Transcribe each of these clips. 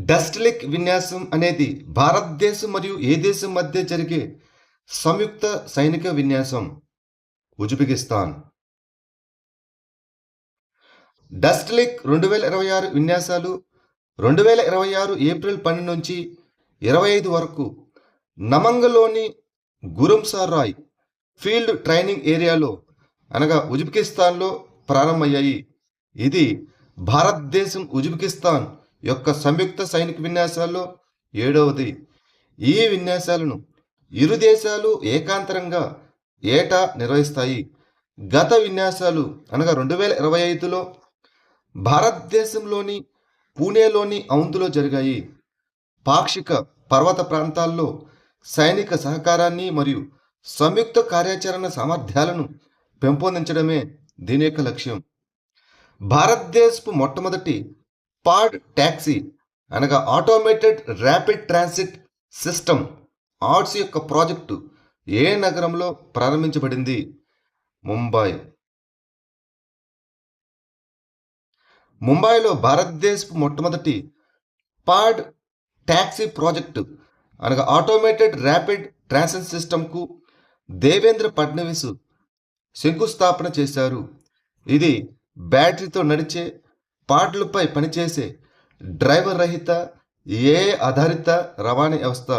డస్ట్లిక్ విన్యాసం అనేది భారతదేశం మరియు ఏ దేశం మధ్య జరిగే సంయుక్త సైనిక విన్యాసం. ఉజ్బెకిస్తాన్. డస్ట్లిక్ 2026 విన్యాసాలు 2026 ఏప్రిల్ 12 నుంచి 25 వరకు నమంగలోని గురుంసరాయ్ ఫీల్డ్ ట్రైనింగ్ ఏరియాలో అనగా ఉజ్బెకిస్తాన్లో ప్రారంభమయ్యాయి. ఇది భారతదేశం ఉజ్బెకిస్తాన్ యొక్క సంయుక్త సైనిక విన్యాసాల్లో 7వది. ఈ విన్యాసాలను ఇరు దేశాలు ఏకాంతరంగా ఏటా నిర్వహిస్తాయి. గత విన్యాసాలు అనగా 2025లో భారతదేశంలోని పూణేలోని ఔంధులో జరిగాయి. పాక్షిక పర్వత ప్రాంతాల్లో సైనిక సహకారాన్ని మరియు సంయుక్త కార్యాచరణ సామర్థ్యాలను పెంపొందించడమే దీని యొక్క లక్ష్యం. భారతదేశపు మొట్టమొదటి పాడ్ ట్యాక్సీ అనగా automated rapid transit system arts యొక్క ప్రాజెక్టు ఏ నగరంలో ప్రారంభించబడింది? ముంబైలో భారతదేశపు మొట్టమొదటి పాడ్ ట్యాక్సీ ప్రాజెక్టు అనగా ఆటోమేటెడ్ ర్యాపిడ్ ట్రాన్సిట్ సిస్టమ్కు దేవేంద్ర ఫడ్నవీస్ శంకుస్థాపన చేశారు. ఇది బ్యాటరీతో నడిచే పాడ్లపై పనిచేసే డ్రైవర్ రహిత ఆధారిత రవాణా వ్యవస్థ.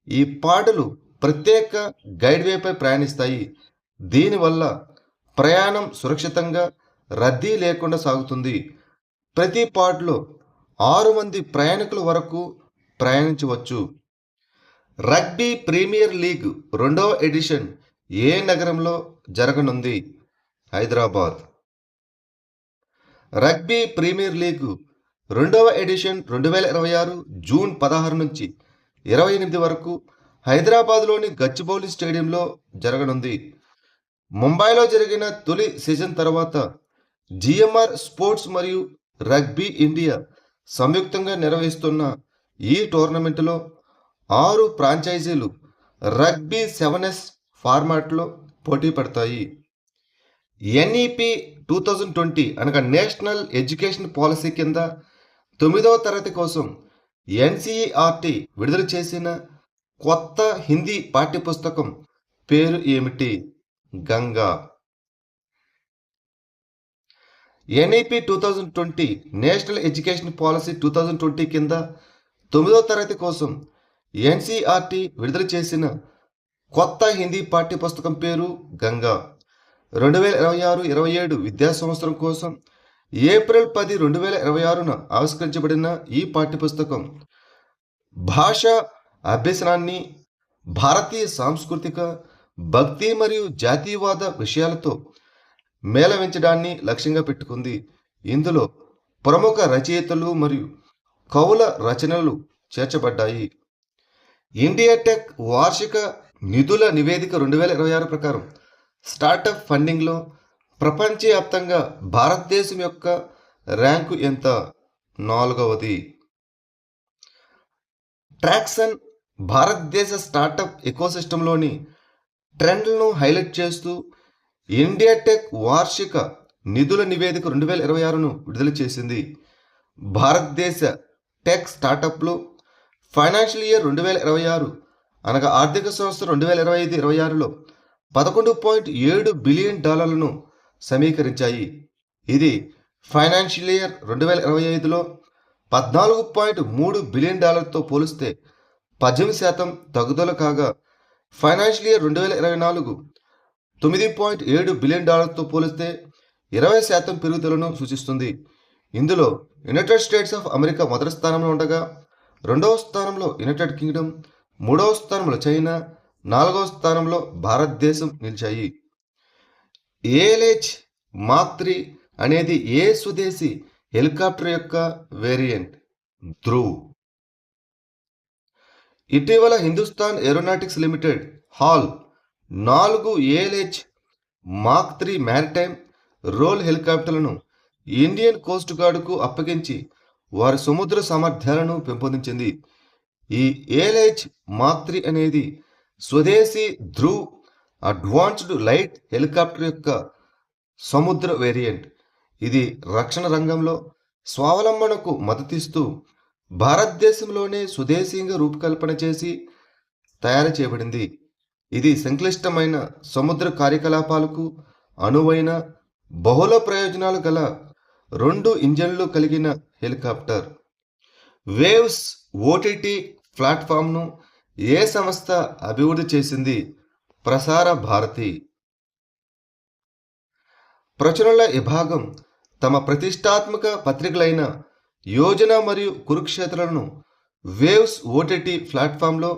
ఈ పాడులు ప్రత్యేక గైడ్వేపై ప్రయాణిస్తాయి. దీనివల్ల ప్రయాణం సురక్షితంగా రద్దీ లేకుండా సాగుతుంది. ప్రతి పాడ్లో 6 మంది ప్రయాణికుల వరకు ప్రయాణించవచ్చు. రగ్బీ ప్రీమియర్ లీగ్ 2వ ఎడిషన్ ఏ నగరంలో జరగనుంది? హైదరాబాద్. రగ్బీ ప్రీమియర్ లీగ్ 2వ ఎడిషన్ 2026 జూన్ 16 నుంచి 28 వరకు హైదరాబాద్లోని గచ్చిబౌలి స్టేడియంలో జరగనుంది. ముంబైలో జరిగిన తొలి సీజన్ తర్వాత జిఎంఆర్ స్పోర్ట్స్ మరియు రగ్బీ ఇండియా సంయుక్తంగా నిర్వహిస్తున్న ఈ టోర్నమెంటులో 6 ఫ్రాంచైజీలు రగ్బీ 7S ఫార్మాట్లో పోటీ పడతాయి. ఎన్ఈపి 2020 అనగా నేషనల్ ఎడ్యుకేషన్ పాలసీ కింద 9వ తరగతి కోసం ఎన్సిఈఆర్టీ విడుదల చేసిన కొత్త హిందీ పాఠ్యపుస్తకం పేరు ఏమిటి? Ganga. NEP 2020 national education policy 2020 కింద 9వ తరగతి కోసం ఎన్సిఈఆర్టీ విడుదల చేసిన కొత్త హిందీ పాఠ్యపుస్తకం పేరు గంగా. 2026-27 విద్యా సంవత్సరం కోసం ఏప్రిల్ 10, 2026న ఆవిష్కరించబడిన ఈ పాఠ్యపుస్తకం భాషా అభ్యసనాన్ని భారతీయ సాంస్కృతిక, భక్తి మరియు జాతీయవాద విషయాలతో మేళవించడాన్ని లక్ష్యంగా పెట్టుకుంది. ఇందులో ప్రముఖ రచయితలు మరియు కవుల రచనలు చేర్చబడ్డాయి. ఇండియా టెక్ వార్షిక నిధుల నివేదిక 2026 ప్రకారం స్టార్టప్ ఫండింగ్లో ప్రపంచవ్యాప్తంగా భారతదేశం యొక్క ర్యాంకు ఎంత? 4వది. ట్రాక్సన్ భారతదేశ స్టార్టప్ ఎకోసిస్టంలోని ట్రెండ్లను హైలైట్ చేస్తూ ఇండియా టెక్ వార్షిక నిధుల నివేదిక 2026ను విడుదల చేసింది. భారతదేశ టెక్ స్టార్టప్లు ఫైనాన్షియల్ ఇయర్ 2026 అనగా ఆర్థిక సంవత్సరం 2025-26లో $11.7 బిలియన్ సమీకరించాయి. ఇది ఫైనాన్షియల్ ఇయర్ 2025లో $14.3 బిలియన్ పోలిస్తే 18% తగ్గుదల కాగా, ఫైనాన్షియల్ ఇయర్ 2024 $9.7 బిలియన్ పోలిస్తే 20% పెరుగుదలను సూచిస్తుంది. ఇందులో యునైటెడ్ స్టేట్స్ ఆఫ్ అమెరికా మొదటి స్థానంలో ఉండగా, 2వ స్థానంలో యునైటెడ్ కింగ్డమ్, 3వ స్థానంలో చైనా, 4వ స్థానంలో భారతదేశం నిలిచాయి. ALH మార్క్ 3 అనేది ఏ స్వదేశీ హెలికాప్టర్ యొక్క వేరియంట్? ధ్రువ్. ఇటీవల Hindustan Aeronautics Limited HAL 4 ALH Mark 3 maritime role హెలికాప్టర్లను ఇండియన్ కోస్ట్ గార్డుకు అప్పగించి వారి సముద్ర సామర్థ్యాలను పెంపొందించింది. ఈ ALH మార్క్ 3 అనేది స్వదేశీ ధ్రువ్ అడ్వాన్స్డ్ లైట్ హెలికాప్టర్ యొక్క సముద్ర వేరియంట్. ఇది రక్షణ రంగంలో స్వావలంబనకు మద్దతిస్తూ భారతదేశంలోనే స్వదేశీయంగా రూపకల్పన చేసి తయారు చేయబడింది. ఇది సంక్లిష్టమైన సముద్ర కార్యకలాపాలకు అనువైన బహుళ ప్రయోజనాలు గల 2 ఇంజన్లు కలిగిన హెలికాప్టర్. వేవ్స్ ఓటీటీ ప్లాట్ఫామ్ను ఏ సంస్థ అభివృద్ధి చేసింది? ప్రసార భారతి. ప్రచురణల విభాగం తమ ప్రతిష్టాత్మక పత్రికలైన యోజన మరియు కురుక్షేత్రలను వేవ్స్ ఓటీటీ ప్లాట్ఫామ్లో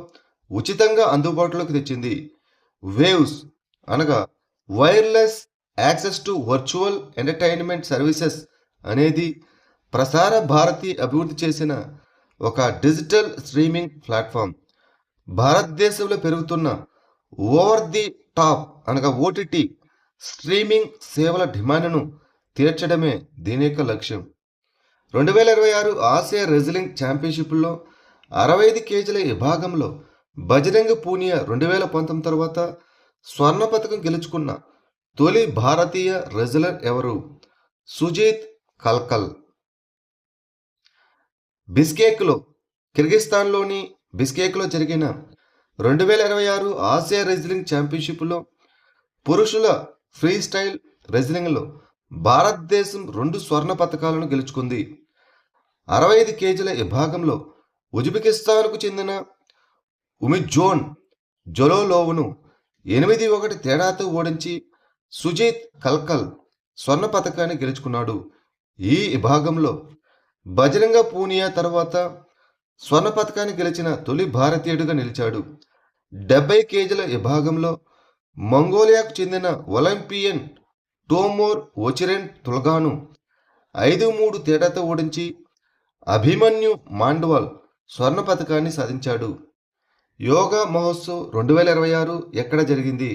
ఉచితంగా అందుబాటులోకి తెచ్చింది. వేవ్స్ అనగా wireless access to virtual entertainment services అనేది ప్రసార భారతి అభివృద్ధి చేసిన ఒక డిజిటల్ స్ట్రీమింగ్ ప్లాట్ఫామ్. భారతదేశంలో పెరుగుతున్న ఓవర్ ది టాప్ అనగా ఓటీటీ స్ట్రీమింగ్ సేవల డిమాండ్ను తీర్చడమే దీని యొక్క లక్ష్యం. 2026 ఆసియా రెజ్లింగ్ ఛాంపియన్షిప్లో 65 కేజీల విభాగంలో బజరంగ్ పూనియా 2019 తర్వాత స్వర్ణ పతకం గెలుచుకున్న తొలి భారతీయ రెజ్లర్ ఎవరు? సుజీత్ కల్కల్. బిస్కేక్లో కిర్గిస్థాన్లోని బిస్కేక్లో జరిగిన 2026 ఆసియా రెజ్లింగ్ ఛాంపియన్షిప్లో పురుషుల ఫ్రీ స్టైల్ రెజ్లింగ్లో భారతదేశం 2 స్వర్ణ పతకాలను గెలుచుకుంది. 65 కేజీల విభాగంలో ఉజ్బెకిస్తాన్కు చెందిన ఉమిజోన్ జొలోలోవ్ను 8-1 తేడాతో ఓడించి సుజీత్ కల్కల్ స్వర్ణ పతకాన్ని గెలుచుకున్నాడు. ఈ విభాగంలో బజరంగ పూనియా తర్వాత స్వర్ణ పతకాన్ని గెలిచిన తొలి భారతీయుడిగా నిలిచాడు. 70 కేజీల విభాగంలో మంగోలియాకు చెందిన ఒలింపియన్ టోమోర్ ఒచిరెన్ తుల్గాను 5-3 తేడాతో ఓడించి అభిమన్యు మాండవాల్ స్వర్ణ పతకాన్ని సాధించాడు. యోగా మహోత్సవ్ 2026 ఎక్కడ జరిగింది?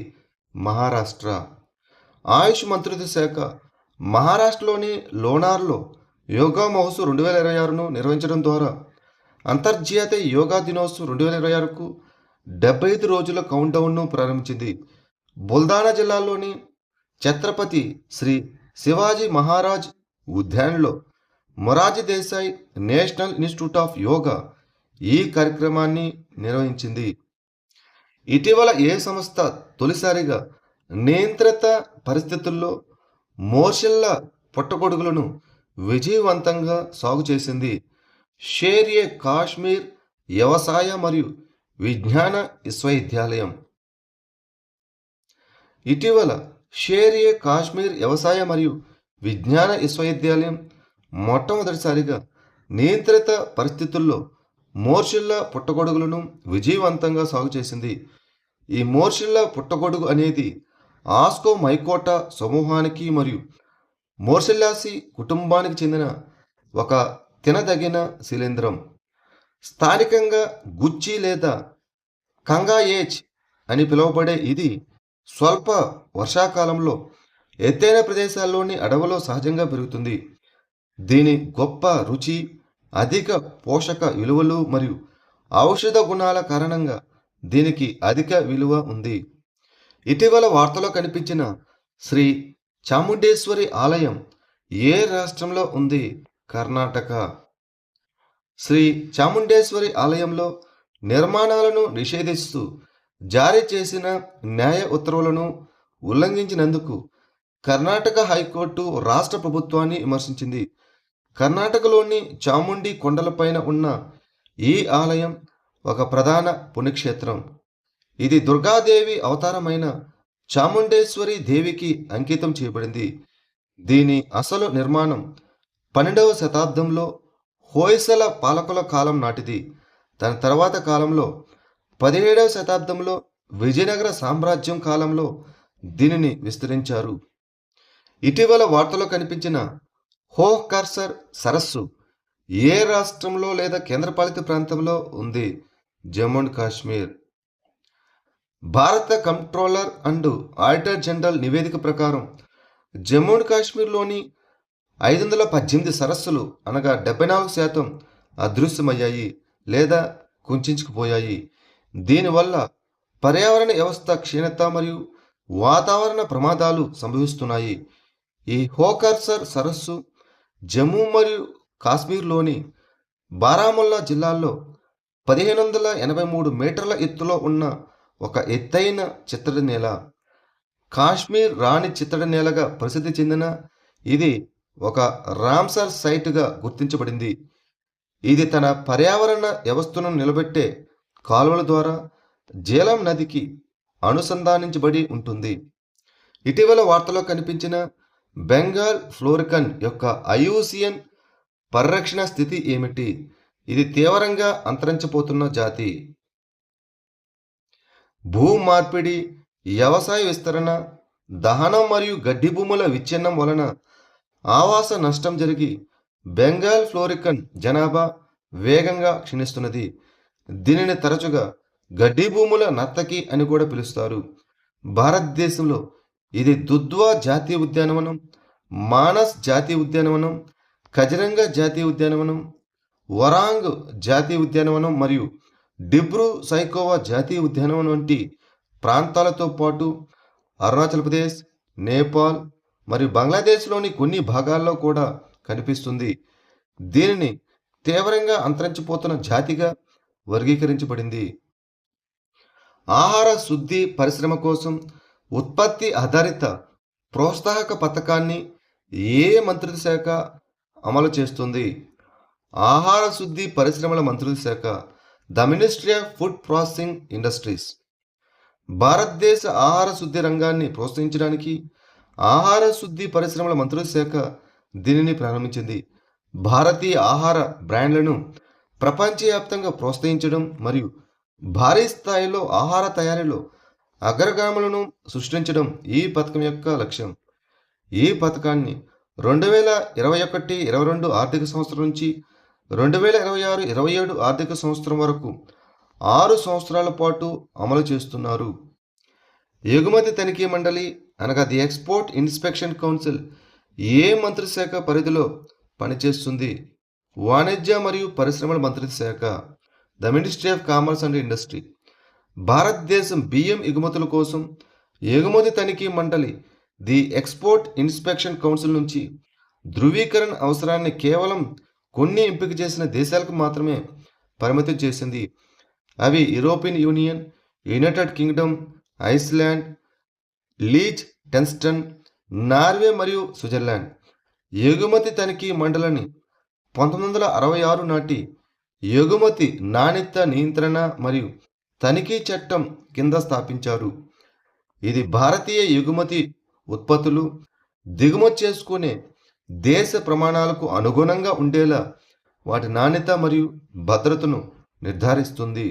మహారాష్ట్ర. ఆయుష్ మంత్రిత్వ శాఖ మహారాష్ట్రలోని లోనార్లో యోగా మహోత్సవ్ 2026ను నిర్వహించడం ద్వారా అంతర్జాతీయ యోగా దినోత్సవం 2026కు 75 రోజుల కౌంట్డౌన్ను ప్రారంభించింది. బుల్దానా జిల్లాలోని ఛత్రపతి శ్రీ శివాజీ మహారాజ్ ఉద్యాన్లో Morarji Desai National Institute of Yoga ఈ కార్యక్రమాన్ని నిర్వహించింది. ఇటీవల ఏ సంస్థ తొలిసారిగా నియంత్రిత పరిస్థితుల్లో మోర్షిల్ల పుట్టగొడుగులను విజయవంతంగా సాగు చేసింది? షేర్ ఏ కాశ్మీర్ వ్యవసాయ మరియు విజ్ఞాన విశ్వవిద్యాలయం. ఇటీవల షేర్ ఏ కాశ్మీర్ వ్యవసాయ మరియు విజ్ఞాన విశ్వవిద్యాలయం మొట్టమొదటిసారిగా నియంత్రిత పరిస్థితుల్లో మోర్షిల్ల పుట్టగొడుగులను విజయవంతంగా సాగు చేసింది. ఈ మోర్షిల్ల పుట్టగొడుగు అనేది ఆస్కో మైకోటా సమూహానికి మరియు మోర్సిల్లాసి కుటుంబానికి చెందిన ఒక తినదగిన శిలీంధ్రం. స్థానికంగా గుచ్చి లేదా కంగాయేచ్ అని పిలువబడే ఇది స్వల్ప వర్షాకాలంలో ఎత్తైన ప్రదేశాల్లోని అడవులో సహజంగా పెరుగుతుంది. దీని గొప్ప రుచి, అధిక పోషక విలువలు మరియు ఔషధ గుణాల కారణంగా దీనికి అధిక విలువ ఉంది. ఇటీవల వార్తలో కనిపించిన శ్రీ చాముండేశ్వరి ఆలయం ఏ రాష్ట్రంలో ఉంది? కర్ణాటక. శ్రీ చాముండేశ్వరి ఆలయంలో నిర్మాణాలను నిషేధిస్తూ జారీ చేసిన న్యాయ ఉత్తర్వులను ఉల్లంఘించినందుకు కర్ణాటక హైకోర్టు రాష్ట్ర ప్రభుత్వాన్ని విమర్శించింది. కర్ణాటకలోని చాముండి కొండలపైన ఉన్న ఈ ఆలయం ఒక ప్రధాన పుణ్యక్షేత్రం. ఇది దుర్గాదేవి అవతారమైన చాముండేశ్వరి దేవికి అంకితం చేయబడింది. దీని అసలు నిర్మాణం 12వ శతాబ్దంలో హోయసల పాలకుల కాలం నాటిది. దాని తర్వాత కాలంలో 17వ శతాబ్దంలో విజయనగర సామ్రాజ్యం కాలంలో దీనిని విస్తరించారు. ఇటీవల వార్తలో కనిపించిన హోకర్సర్ సరస్సు ఏ రాష్ట్రంలో లేదా కేంద్రపాలిత ప్రాంతంలో ఉంది? జమ్మూ అండ్ కాశ్మీర్. భారత కంట్రోలర్ అండ్ ఆడిటర్ జనరల్ నివేదిక ప్రకారం జమ్మూ అండ్ కాశ్మీర్లోని 518 సరస్సులు అనగా 74% అదృశ్యమయ్యాయి లేదా కుంచుకుపోయాయి. దీనివల్ల పర్యావరణ వ్యవస్థ క్షీణత మరియు వాతావరణ ప్రమాదాలు సంభవిస్తున్నాయి. ఈ హోకర్సర్ సరస్సు జమ్మూ మరియు కాశ్మీర్లోని బారాముల్లా జిల్లాలో 1583 మీటర్ల ఎత్తులో ఉన్న ఒక ఎత్తైన చిత్తడి నేల. కాశ్మీర్ రాణి చిత్తడి నేలగా ప్రసిద్ధి చెందిన ఇది ఒక రామ్సర్ సైట్‌గా గుర్తించబడింది. ఇది తన పర్యావరణ వ్యవస్థను నిలబెట్టే కాలువల ద్వారా జీలం నదికి అనుసంధానించబడి ఉంటుంది. ఇటీవల వార్తల్లో కనిపించిన బెంగాల్ ఫ్లోరికన్ యొక్క ఐయుసిఎన్ పరిరక్షణ స్థితి ఏమిటి? ఇది తీవ్రంగా అంతరించిపోతున్న జాతి. భూమార్పిడి, వ్యవసాయ విస్తరణ, దహనం మరియు గడ్డి భూముల విచ్ఛిన్నం వలన ఆవాస నష్టం జరిగి బెంగాల్ ఫ్లోరికన్ జనాభా వేగంగా క్షీణిస్తున్నది. దీనిని తరచుగా గడ్డి భూముల నర్తకి అని కూడా పిలుస్తారు. భారతదేశంలో ఇది దుధ్వా జాతీయ ఉద్యానవనం, మానస్ జాతీయ ఉద్యానవనం, కజిరంగా జాతీయ ఉద్యానవనం, వరాంగ్ జాతీయ ఉద్యానవనం మరియు డిబ్రూ సైఖోవా జాతీయ ఉద్యానవనం వంటి ప్రాంతాలతో పాటు అరుణాచల్ ప్రదేశ్, నేపాల్ మరియు బంగ్లాదేశ్లోని కొన్ని భాగాల్లో కూడా కనిపిస్తుంది. దీనిని తీవ్రంగా అంతరించిపోతున్న జాతిగా వర్గీకరించబడింది. ఆహార శుద్ధి పరిశ్రమ కోసం ఉత్పత్తి ఆధారిత ప్రోత్సాహక పథకాన్ని ఏ మంత్రిత్వ శాఖ అమలు చేస్తుంది? ఆహార శుద్ధి పరిశ్రమల మంత్రిత్వ శాఖ, the ministry of food processing industries. భారతదేశ ఆహార శుద్ధి రంగాన్ని ప్రోత్సహించడానికి ఆహార శుద్ధి పరిశ్రమల మంత్రిత్వ శాఖ దీనిని ప్రారంభించింది. భారతీయ ఆహార బ్రాండ్లను ప్రపంచవ్యాప్తంగా ప్రోత్సహించడం మరియు భారీ స్థాయిలో ఆహార తయారీలో అగ్రగాములను సృష్టించడం ఈ పథకం యొక్క లక్ష్యం. ఈ పథకాన్ని 2021-22 ఆర్థిక సంవత్సరం నుంచి 2026-27 ఆర్థిక సంవత్సరం వరకు 6 సంవత్సరాల పాటు అమలు చేస్తున్నారు. ఎగుమతి తనిఖీ మండలి అనగా ది ఎక్స్పోర్ట్ ఇన్స్పెక్షన్ కౌన్సిల్ ఏ మంత్రిత్వ శాఖ పరిధిలో పనిచేస్తుంది? వాణిజ్య మరియు పరిశ్రమల మంత్రిత్వ శాఖ, the ministry of commerce and industry. భారతదేశం బియ్యం ఎగుమతుల కోసం ఎగుమతి తనిఖీ మండలి ది ఎక్స్పోర్ట్ ఇన్స్పెక్షన్ కౌన్సిల్ నుంచి ధృవీకరణ అవసరాన్ని కేవలం కొన్ని ఎంపిక చేసిన దేశాలకు మాత్రమే పరిమితం చేసింది. అవి European Union, United Kingdom, Iceland, Liechtenstein, Norway మరియు స్విట్జర్లాండ్. ఎగుమతి తనిఖీ మండలిని 1966 నాటి ఎగుమతి నాణ్యత నియంత్రణ మరియు తనిఖీ చట్టం కింద స్థాపించారు. ఇది భారతీయ ఎగుమతి ఉత్పత్తులు దిగుమతి చేసుకునే దేశ ప్రమాణాలకు అనుగుణంగా ఉండేలా వాటి నాణ్యత మరియు భద్రతను నిర్ధారిస్తుంది.